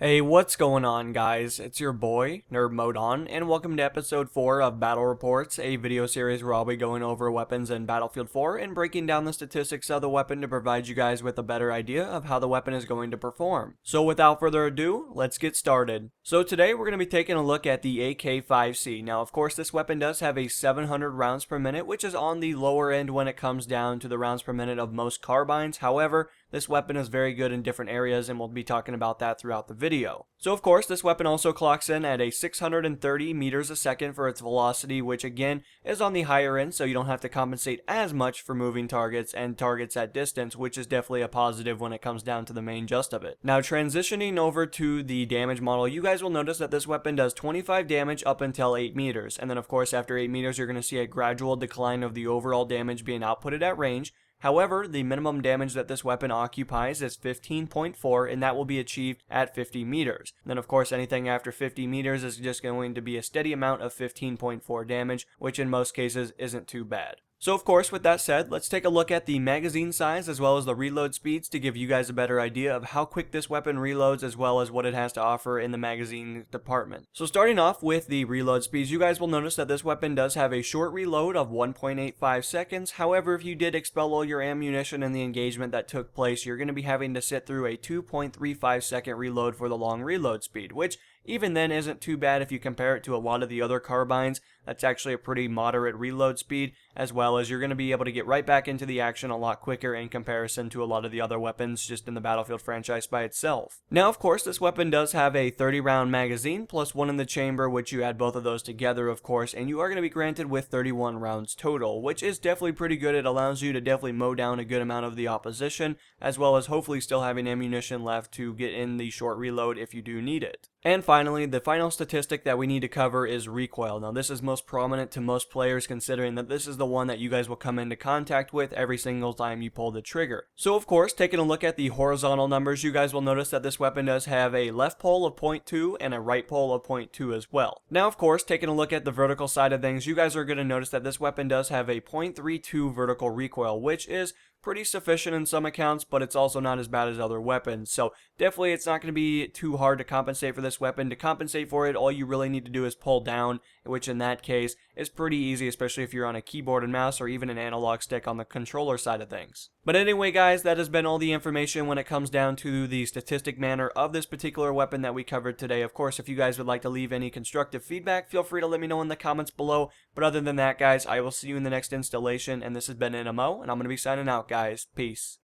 Hey, what's going on, guys? It's your boy, Nerd Mode On, and welcome to episode 4 of Battle Reports, a video series where I'll be going over weapons in Battlefield 4 and breaking down the statistics of the weapon to provide you guys with a better idea of how the weapon is going to perform. So without further ado, let's get started. So today we're going to be taking a look at the AK-5C. Now, of course, this weapon does have a 700 rounds per minute, which is on the lower end when it comes down to the rounds per minute of most carbines. However, this weapon is very good in different areas, and we'll be talking about that throughout the video. So of course, this weapon also clocks in at a 630 meters a second for its velocity, which again is on the higher end, so you don't have to compensate as much for moving targets and targets at distance, which is definitely a positive when it comes down to the main gist of it. Now, transitioning over to the damage model, you guys will notice that this weapon does 25 damage up until 8 meters, and then of course after 8 meters you're going to see a gradual decline of the overall damage being outputted at range. However, the minimum damage that this weapon occupies is 15.4, and that will be achieved at 50 meters. Then, of course, anything after 50 meters is just going to be a steady amount of 15.4 damage, which in most cases isn't too bad. So of course, with that said, let's take a look at the magazine size as well as the reload speeds to give you guys a better idea of how quick this weapon reloads as well as what it has to offer in the magazine department. So starting off with the reload speeds, you guys will notice that this weapon does have a short reload of 1.85 seconds. However, if you did expel all your ammunition in the engagement that took place, you're going to be having to sit through a 2.35 second reload for the long reload speed, which even then isn't too bad if you compare it to a lot of the other carbines. That's actually a pretty moderate reload speed, as well as you're going to be able to get right back into the action a lot quicker in comparison to a lot of the other weapons just in the Battlefield franchise by itself. Now, of course, this weapon does have a 30 round magazine plus one in the chamber, which you add both of those together, of course, and you are going to be granted with 31 rounds total, which is definitely pretty good. It allows you to definitely mow down a good amount of the opposition, as well as hopefully still having ammunition left to get in the short reload if you do need it. And finally, the final statistic that we need to cover is recoil. Now, this is most prominent to most players considering that this is the one that you guys will come into contact with every single time you pull the trigger. So, of course, taking a look at the horizontal numbers, you guys will notice that this weapon does have a left pole of 0.2 and a right pole of 0.2 as well. Now, of course, taking a look at the vertical side of things, you guys are going to notice that this weapon does have a 0.32 vertical recoil, which is pretty sufficient in some accounts, but it's also not as bad as other weapons. So definitely it's not going to be too hard to compensate for this weapon. To compensate for it, all you really need to do is pull down, which in that case is pretty easy, especially if you're on a keyboard and mouse or even an analog stick on the controller side of things. But anyway, guys, that has been all the information when it comes down to the statistic manner of this particular weapon that we covered today. Of course, if you guys would like to leave any constructive feedback, feel free to let me know in the comments below. But other than that, guys, I will see you in the next installation, and this has been NMO, and I'm going to be signing out, guys. Peace.